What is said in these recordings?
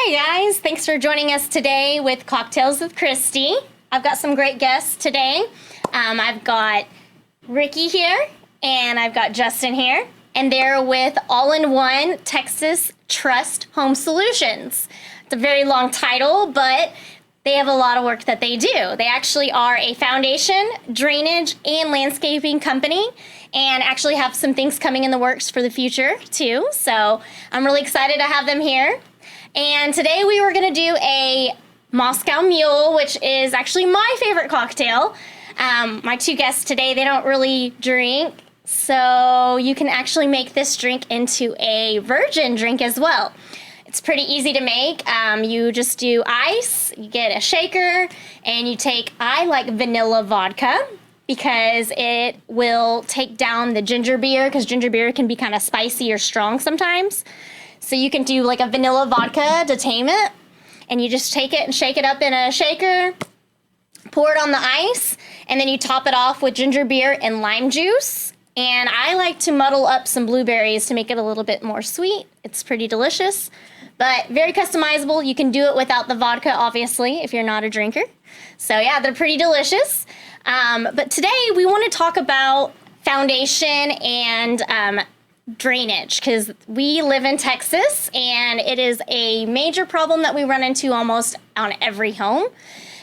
Hey guys, thanks for joining us today with Cocktails with Christie. I've got some great guests today. I've got Ricky here and I've got Justin here, and they're with All-in-One Texas Trust Home Solutions. It's a very long title, but they have a lot of work that they do. They actually are a foundation, drainage, and landscaping company, and actually have some things coming in the works for the future too. So I'm really excited to have them here. And today we were gonna do a Moscow Mule, which is actually my favorite cocktail. My two guests today, they don't really drink, so you can actually make this drink into a virgin drink as well. It's pretty easy to make. You just do ice, you get a shaker, and you take, I like vanilla vodka because it will take down the ginger beer, because ginger beer can be kind of spicy or strong sometimes. So you can do like a vanilla vodka to tame it, and you just take it and shake it up in a shaker, pour it on the ice, and then you top it off with ginger beer and lime juice. And I like to muddle up some blueberries to make it a little bit more sweet. It's pretty delicious, but very customizable. You can do it without the vodka, obviously, if you're not a drinker. So yeah, they're pretty delicious. But today we want to talk about foundation and drainage, because we live in Texas and it is a major problem that we run into almost on every home.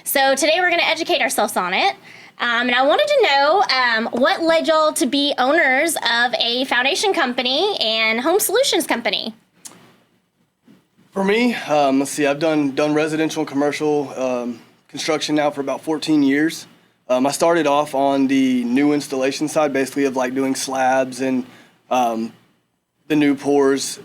So today we're going to educate ourselves on it. And I wanted to know what led y'all to be owners of a foundation company and home solutions company. For me, let's see, I've done residential and commercial construction now for about 14 years. I started off on the new installation side, basically of like doing slabs and the new pours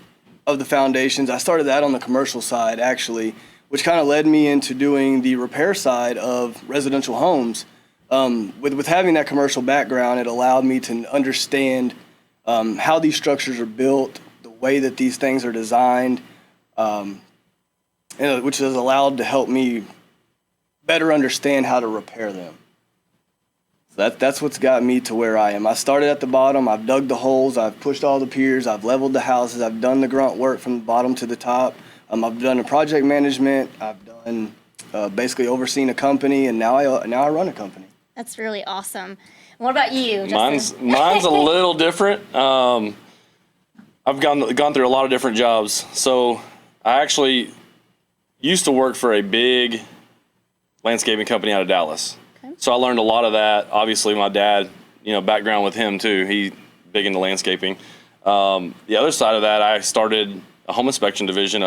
of the foundations. I started that on the commercial side, actually, which kind of led me into doing the repair side of residential homes. With having that commercial background, it allowed me to understand how these structures are built, the way that these things are designed, which has allowed to help me better understand how to repair them. So that's what's got me to where I am. I started at the bottom. I've dug the holes. I've pushed all the piers. I've leveled the houses. I've done the grunt work from the bottom to the top. I've done the project management. I've done basically overseen a company, and now I run a company. That's really awesome. What about you, Justin? Mine's a little different. I've gone through a lot of different jobs. So I actually used to work for a big landscaping company out of Dallas. Okay. So I learned a lot of that. Obviously, my dad, background with him too. He big into landscaping. The other side of that, I started a home inspection division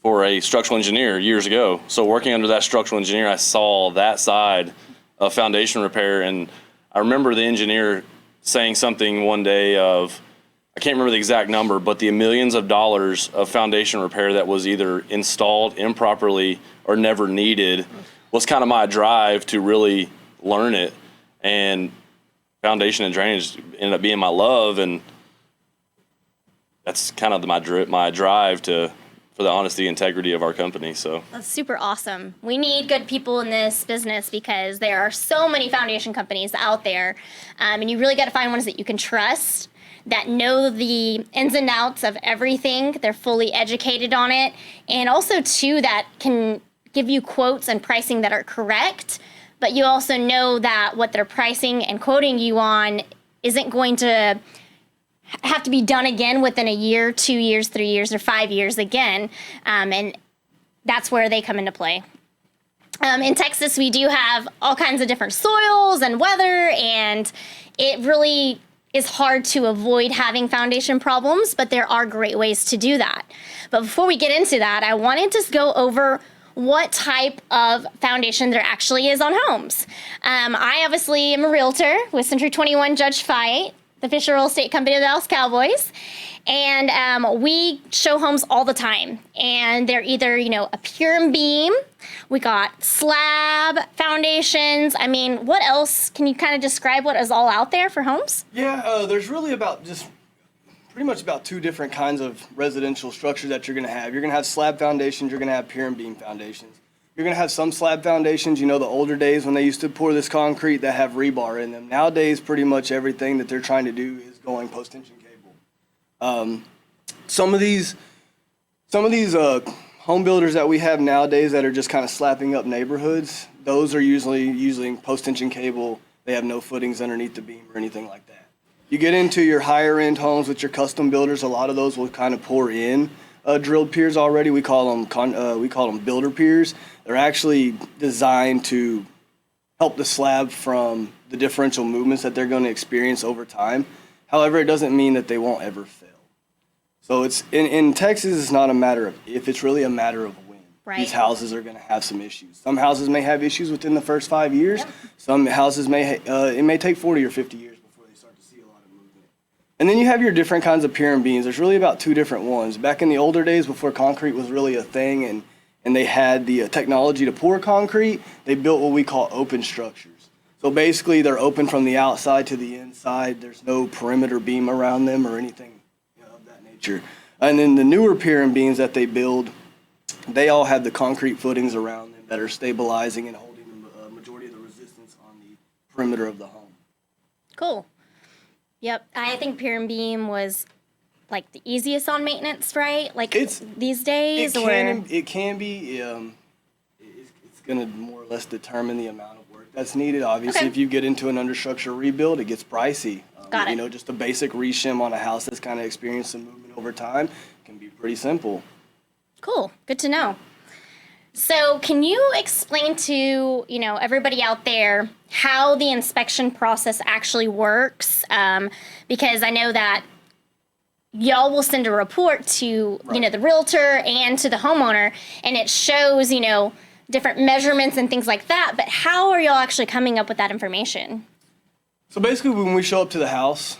for a structural engineer years ago. So working under that structural engineer, I saw that side of foundation repair, and I remember the engineer saying something one day of, I can't remember the exact number, but the millions of dollars of foundation repair that was either installed improperly or never needed was kind of my drive to really learn it. And foundation and drainage ended up being my love, and that's kind of my drive for the honesty, integrity of our company. So that's super awesome. We need good people in this business because there are so many foundation companies out there, and you really got to find ones that you can trust, that know the ins and outs of everything. They're fully educated on it, and also too that can give you quotes and pricing that are correct, but you also know that what they're pricing and quoting you on isn't going to have to be done again within a year, 2 years, 3 years, or 5 years again. And that's where they come into play. In Texas, we do have all kinds of different soils and weather, and it really is hard to avoid having foundation problems, but there are great ways to do that. But before we get into that, I wanted to go over what type of foundation there actually is on homes. I obviously am a realtor with Century 21 Judge Fite, the official real estate company of the Dallas Cowboys. And we show homes all the time. And they're either, a pier and beam. We got slab foundations. I mean, what else? Can you kind of describe what is all out there for homes? Yeah, there's really pretty much about two different kinds of residential structures that you're going to have. You're going to have slab foundations. You're going to have pier and beam foundations. You're going to have some slab foundations, the older days when they used to pour this concrete that have rebar in them. Nowadays, pretty much everything that they're trying to do is going post-tension cable. Some of these home builders that we have nowadays that are just kind of slapping up neighborhoods, those are usually using post-tension cable. They have no footings underneath the beam or anything like that. You get into your higher end homes with your custom builders, a lot of those will kind of pour in drilled piers already. We call them builder piers. They're actually designed to help the slab from the differential movements that they're going to experience over time. However, it doesn't mean that they won't ever fail. So it's in Texas, it's not a matter of if, it's really a matter of when. Right. These houses are going to have some issues. Some houses may have issues within the first 5 years. Yep. Some houses it may take 40 or 50 years before they start to see a lot of movement. And then you have your different kinds of pier and beams. There's really about two different ones. Back in the older days, before concrete was really a thing, and they had the technology to pour concrete, they built what we call open structures. So basically, they're open from the outside to the inside. There's no perimeter beam around them or anything of that nature. And then the newer pier and beams that they build, they all have the concrete footings around them that are stabilizing and holding the majority of the resistance on the perimeter of the home. Cool. Yep. I think pier and beam was like the easiest on maintenance, right? Like these days, it can be. It's going to more or less determine the amount of work that's needed. Obviously, if you get into an understructure rebuild, it gets pricey. Got it. Just a basic reshim on a house that's kind of experienced some movement over time can be pretty simple. Cool. Good to know. So can you explain to, everybody out there how the inspection process actually works? Because I know that y'all will send a report to, the realtor and to the homeowner, and it shows, different measurements and things like that. But how are y'all actually coming up with that information? So basically, when we show up to the house,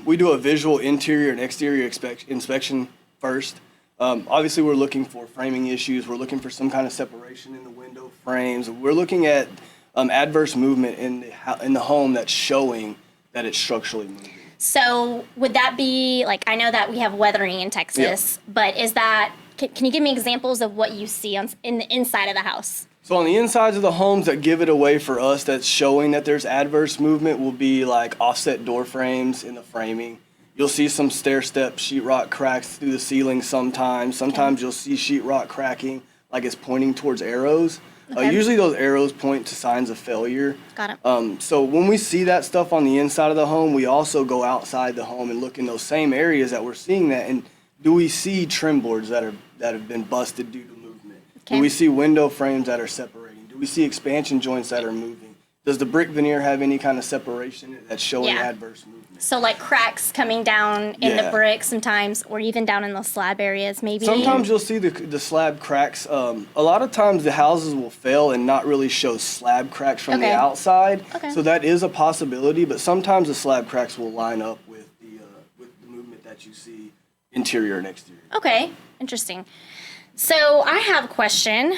we do a visual interior and exterior inspection first. Obviously, we're looking for framing issues. We're looking for some kind of separation in the window frames. We're looking at adverse movement in the home that's showing that it's structurally moving. So would that be, I know that we have weathering in Texas, but is that, can you give me examples of what you see in the inside of the house? So on the insides of the homes that give it away for us, that's showing that there's adverse movement, will be like offset door frames in the framing. You'll see some stair-step sheetrock cracks through the ceiling sometimes. Sometimes you'll see sheetrock cracking like it's pointing towards arrows. Usually those arrows point to signs of failure. Got it. So when we see that stuff on the inside of the home, we also go outside the home and look in those same areas that we're seeing that. And do we see trim boards that have been busted due to movement? Okay. Do we see window frames that are separating? Do we see expansion joints that are moving? Does the brick veneer have any kind of separation that's showing adverse movement? So like cracks coming down in the brick sometimes, or even down in the slab areas maybe? Sometimes you'll see the slab cracks. A lot of times the houses will fail and not really show slab cracks from the outside. So that is a possibility, but sometimes the slab cracks will line up with the movement that you see interior and exterior. Okay, interesting. So I have a question.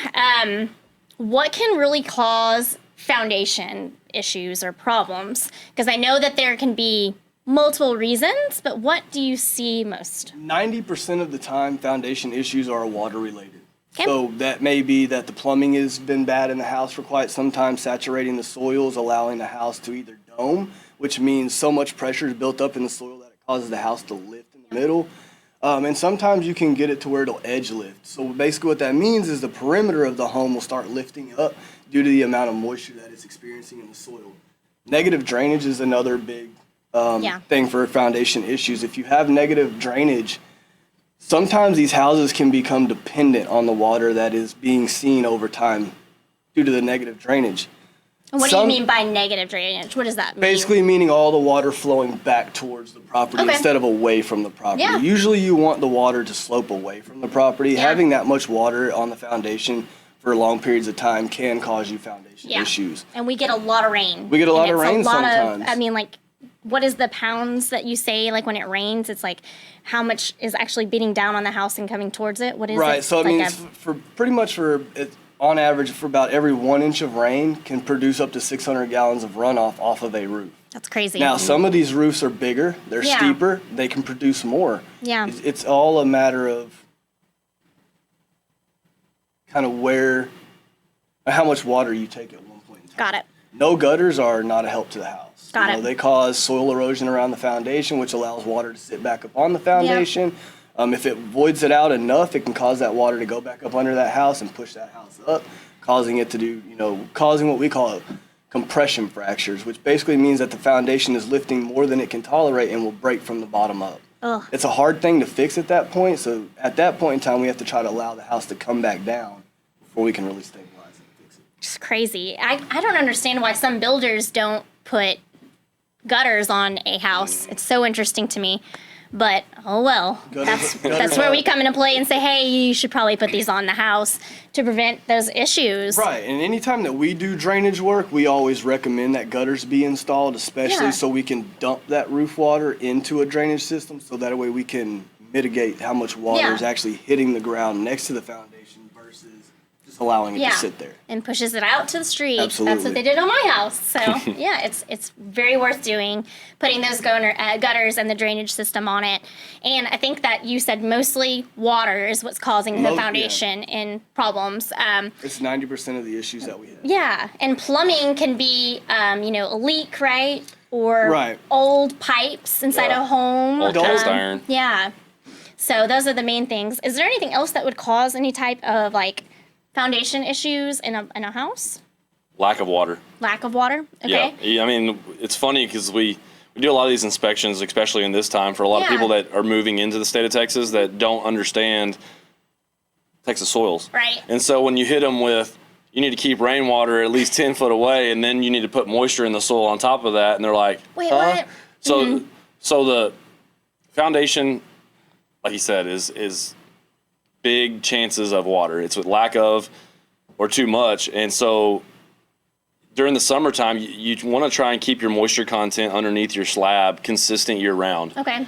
What can really cause foundation issues or problems? Because I know that there can be multiple reasons, but what do you see most? 90% of the time, foundation issues are water related. Okay. So that may be that the plumbing has been bad in the house for quite some time, saturating the soils, allowing the house to either dome, which means so much pressure is built up in the soil that it causes the house to lift in the middle. And sometimes you can get it to where it'll edge lift. So basically what that means is the perimeter of the home will start lifting up due to the amount of moisture that it's experiencing in the soil. Negative drainage is another big thing for foundation issues. If you have negative drainage, sometimes these houses can become dependent on the water that is being seen over time due to the negative drainage. And what do you mean by negative drainage? What does that mean? Basically meaning all the water flowing back towards the property instead of away from the property. Yeah. Usually you want the water to slope away from the property. Yeah. Having that much water on the foundation for long periods of time can cause you foundation issues. And we get a lot of rain. We get a lot of rain sometimes. What is the pounds that you say, when it rains? It's how much is actually beating down on the house and coming towards it? What is it? Right, so on average, for about every 1 inch of rain can produce up to 600 gallons of runoff off of a roof. That's crazy. Now, some of these roofs are bigger, they're steeper, they can produce more. Yeah. It's all a matter of kind of how much water you take at one point in time. Got it. No gutters are not a help to the house. Got it. They cause soil erosion around the foundation, which allows water to sit back up on the foundation. If it voids it out enough, it can cause that water to go back up under that house and push that house up, causing it to do, causing what we call compression fractures, which basically means that the foundation is lifting more than it can tolerate and will break from the bottom up. Ugh. It's a hard thing to fix at that point, so at that point in time, we have to try to allow the house to come back down before we can really stabilize it and fix it. It's crazy. I don't understand why some builders don't put gutters on a house. It's so interesting to me. But, oh well, that's where we come into play and say, hey, you should probably put these on the house to prevent those issues. Right, and anytime that we do drainage work, we always recommend that gutters be installed, especially so we can dump that roof water into a drainage system, so that way we can mitigate how much water is actually hitting the ground next to the foundation versus just allowing it to sit there. And pushes it out to the street. Absolutely. That's what they did on my house. So, yeah, it's very worth doing, putting those gutters and the drainage system on it. And I think that you said mostly water is what's causing the foundation and problems. It's 90% of the issues that we have. Yeah, and plumbing can be, a leak, right? Or old pipes inside a home. Old cast iron. Yeah. So those are the main things. Is there anything else that would cause any type of, foundation issues in a house? Lack of water. Lack of water? Okay. Yeah, I mean, it's funny because we do a lot of these inspections, especially in this time, for a lot of people that are moving into the state of Texas that don't understand Texas soils. Right. And so when you hit them with, you need to keep rainwater at least 10 foot away, and then you need to put moisture in the soil on top of that, and they're like, wait, what? So, so the foundation, like you said, is big chances of water. It's with lack of or too much. And so during the summertime, you want to try and keep your moisture content underneath your slab consistent year round. Okay.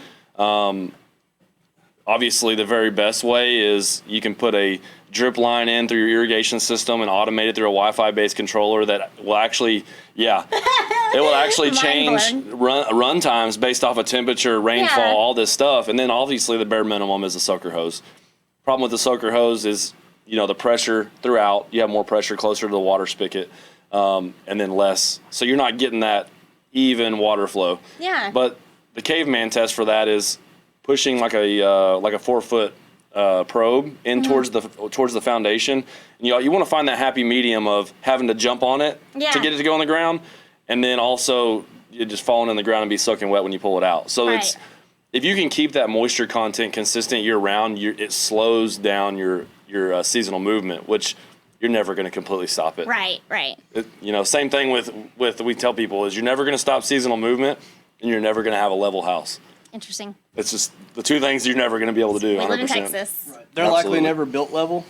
Obviously, the very best way is you can put a drip line in through your irrigation system and automate it through a Wi-Fi based controller that will actually, it will actually change run times based off of temperature, rainfall, all this stuff. And then obviously the bare minimum is a soaker hose. Problem with the soaker hose is, the pressure throughout. You have more pressure closer to the water spigot, and then less. So you're not getting that even water flow. Yeah. But the caveman test for that is pushing like a 4 foot probe in towards the foundation. And you want to find that happy medium of having to jump on it to get it to go on the ground, and then also you're just falling in the ground and be soaking wet when you pull it out. So it's, if you can keep that moisture content consistent year round, it slows down your seasonal movement, which you're never going to completely stop it. Right. Same thing with we tell people is you're never going to stop seasonal movement, and you're never going to have a level house. Interesting. It's just the two things you're never going to be able to do. We 100%. live in Texas. Right. They're likely never built level.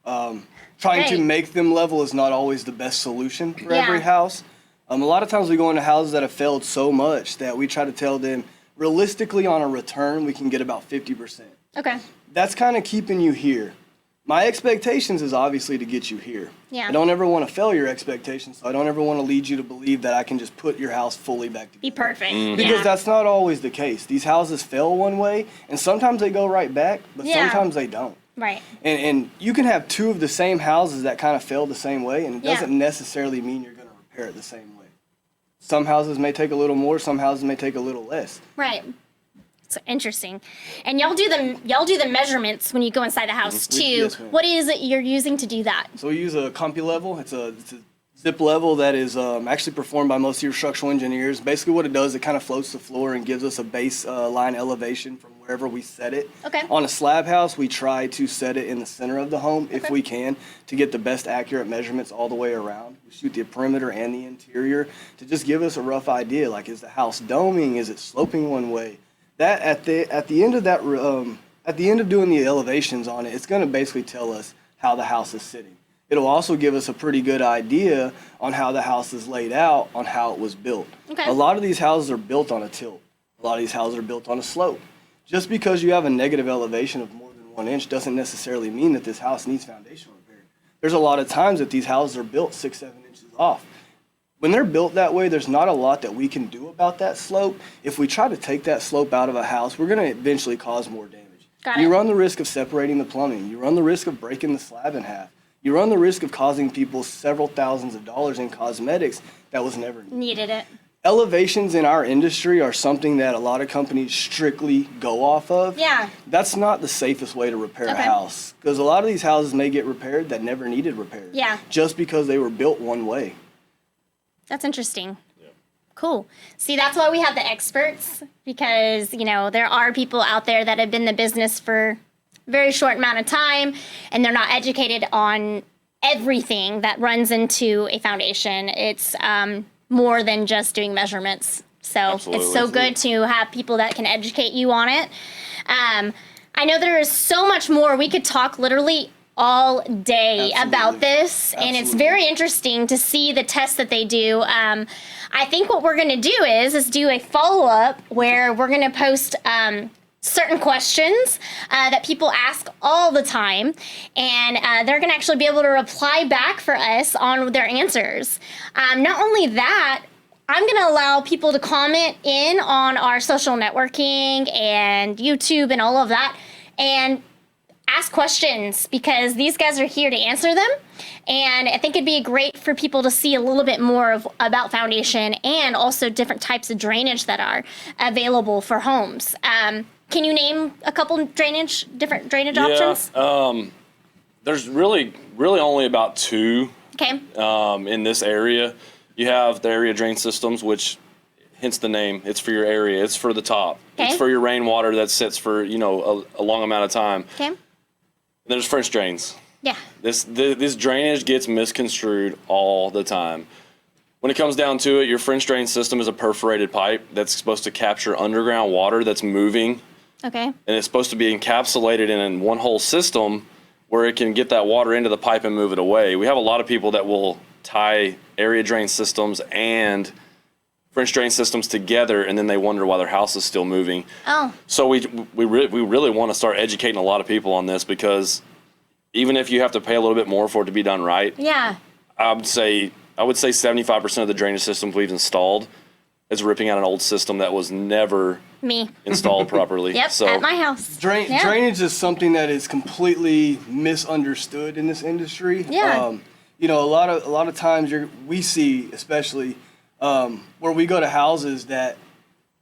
Trying to make them level is not always the best solution for every house. A lot of times we go into houses that have failed so much that we try to tell them, realistically on a return, we can get about 50%. Okay. That's kind of keeping you here. My expectations is obviously to get you here. Yeah. I don't ever want to fail your expectations, so I don't ever want to lead you to believe that I can just put your house fully back together. Be perfect. Because that's not always the case. These houses fail one way, and sometimes they go right back, but sometimes they don't. Right. And you can have two of the same houses that kind of fail the same way, and it doesn't necessarily mean you're going to repair it the same way. Some houses may take a little more, some houses may take a little less. Right. It's interesting. And y'all do the measurements when you go inside the house too. Yes, ma'am. What is it you're using to do that? So we use a CompuLevel. It's a zip level that is actually performed by most of your structural engineers. Basically what it does, it kind of floats the floor and gives us a base line elevation from wherever we set it. Okay. On a slab house, we try to set it in the center of the home if we can to get the best accurate measurements all the way around. We shoot the perimeter and the interior to just give us a rough idea. Like, is the house doming? Is it sloping one way? That at the end of that at the end of doing the elevations on it, it's going to basically tell us how the house is sitting. It'll also give us a pretty good idea on how the house is laid out, on how it was built. Okay. A lot of these houses are built on a tilt. A lot of these houses are built on a slope. Just because you have a negative elevation of more than 1 inch doesn't necessarily mean that this house needs foundation repair. There's a lot of times that these houses are built 6-7 inches off. When they're built that way, there's not a lot that we can do about that slope. If we try to take that slope out of a house, we're going to eventually cause more damage. You run the risk of separating the plumbing. You run the risk of breaking the slab in half. You run the risk of causing people several thousands of dollars in cosmetics that was never needed. Needed it. elevations in our industry are something that a lot of companies strictly go off of. Yeah. That's not the safest way to repair a house, because a lot of these houses may get repaired that never needed repaired. Yeah. Just because they were built one way. That's interesting. Cool. See, that's why we have the experts, because, you know, there are people out there that have been in the business for a very short amount of time, and they're not educated on everything that runs into a foundation. It's more than just doing measurements. So Absolutely. it's so good to have people that can educate you on it. I know there is so much more. We could talk literally all day about this, and it's very interesting to see the tests that they do. I think what we're going to do is do a follow-up where we're going to post certain questions that people ask all the time, and they're going to actually be able to reply back for us on their answers. Not only that, I'm going to allow people to comment in on our social networking and YouTube and all of that, and ask questions, because these guys are here to answer them. And I think it'd be great for people to see a little bit more about foundation, and also different types of drainage that are available for homes. Can you name a couple different drainage options? There's really only about two Okay. in this area. You have the area drain systems, which hence the name. It's for your area. It's for the top. Okay. It's for your rainwater that sits for, you know, a long amount of time. Okay. There's French drains. Yeah. This drainage gets misconstrued all the time. When it comes down to it, your French drain system is a perforated pipe that's supposed to capture underground water that's moving, Okay. and it's supposed to be encapsulated in one whole system where it can get that water into the pipe and move it away. We have a lot of people that will tie area drain systems and French drain systems together, and then they wonder why their house is still moving. Oh. So we really want to start educating a lot of people on this, because even if you have to pay a little bit more for it to be done right, Yeah. I would say 75% of the drainage systems we've installed is ripping out an old system that was never Me. installed properly. Yep. So At my house. Yeah. Drainage is something that is completely misunderstood in this industry. Yeah. You know, a lot of times we see, especially where we go to houses that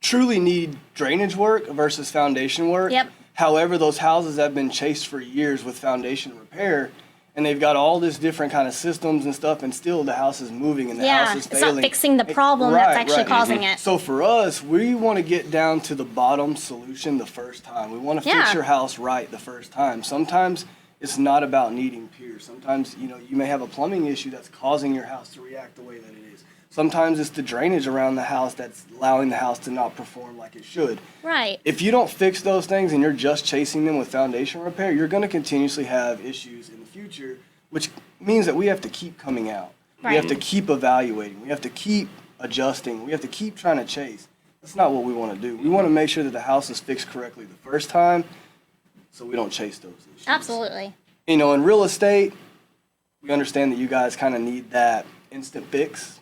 truly need drainage work versus foundation work. Yep. However, those houses have been chased for years with foundation repair, and they've got all this different kind of systems and stuff, and still the house is moving and the house is It's failing. not fixing the problem that's actually causing it. So for us, we want to get down to the bottom solution the first time. We want to fix your house right the first time. Sometimes it's not about needing piers. Sometimes, you know, you may have a plumbing issue that's causing your house to react the way that it is. Sometimes it's the drainage around the house that's allowing the house to not perform like it should. Right. If you don't fix those things and you're just chasing them with foundation repair, you're going to continuously have issues in the future, which means that we have to keep coming out. Right. We have to keep evaluating. We have to keep adjusting. We have to keep trying to chase. That's not what we want to do. We want to make sure that the house is fixed correctly the first time, so we don't chase those issues. Absolutely. You know, in real estate, we understand that you guys kind of need that instant fix.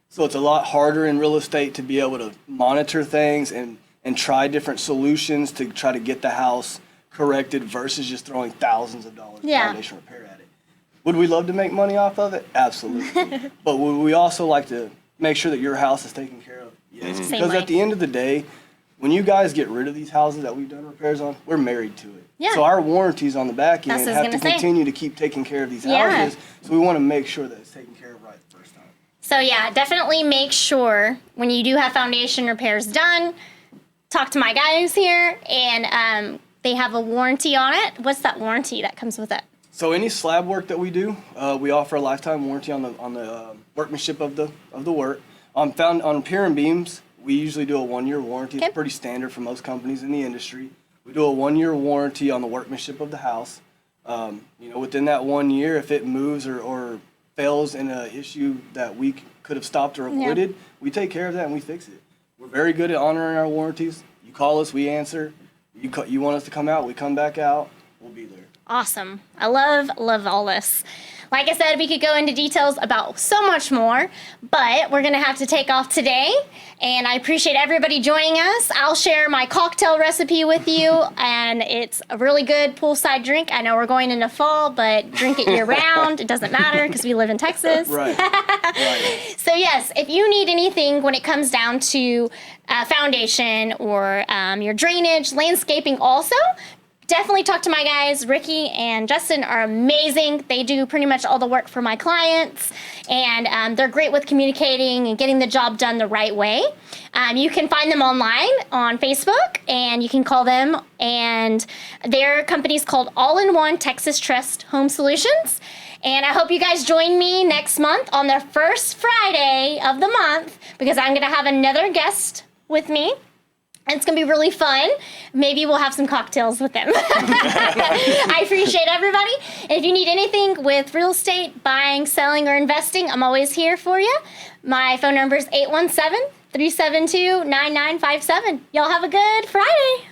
So it's a lot harder in real estate to be able to monitor things and try different solutions to try to get the house corrected versus just throwing thousands of dollars of foundation repair at it. Would we love to make money off of it? Absolutely. But would we also like to make sure that your house is taken care of? Yes. Same Because way. at the end of the day, when you guys get rid of these houses that we've done repairs on, we're married to it. Yeah. So our warranties on the back That's end what I was have to gonna say. continue to keep taking care of these Yeah. houses. So we want to make sure that it's taken care of right the first time. So yeah, definitely make sure when you do have foundation repairs done, talk to my guys here, and they have a warranty on it. What's that warranty that comes with it? So any slab work that we do, we offer a lifetime warranty on the workmanship of the work. On pier and beams, we usually do a 1-year warranty. Okay. It's pretty standard for most companies in the industry. We do a 1-year warranty on the workmanship of the house. You know, within that 1 year, if it moves or fails in an issue that we could have stopped or avoided, we take care of that and we fix it. We're very good at honoring our warranties. You call us, we answer. You want us to come out, we come back out. We'll be there. Awesome. I love all this. Like I said, we could go into details about so much more, but we're going to have to take off today. And I appreciate everybody joining us. I'll share my cocktail recipe with you, and it's a really good poolside drink. I know we're going into fall, but drink it year round. It doesn't matter because we live in Texas. Right. Right. So yes, if you need anything when it comes down to foundation or your drainage, landscaping also, definitely talk to my guys. Ricky and Justin are amazing. They do pretty much all the work for my clients, and they're great with communicating and getting the job done the right way. You can find them online on Facebook, and you can call them, and their company's called All-in-One Texas Trust Home Solutions. And I hope you guys join me next month on the first Friday of the month, because I'm going to have another guest with me. And it's going to be really fun. Maybe we'll have some cocktails with them. I appreciate everybody. And if you need anything with real estate, buying, selling, or investing, I'm always here for you. My phone number is 817-372-9957. Y'all have a good Friday.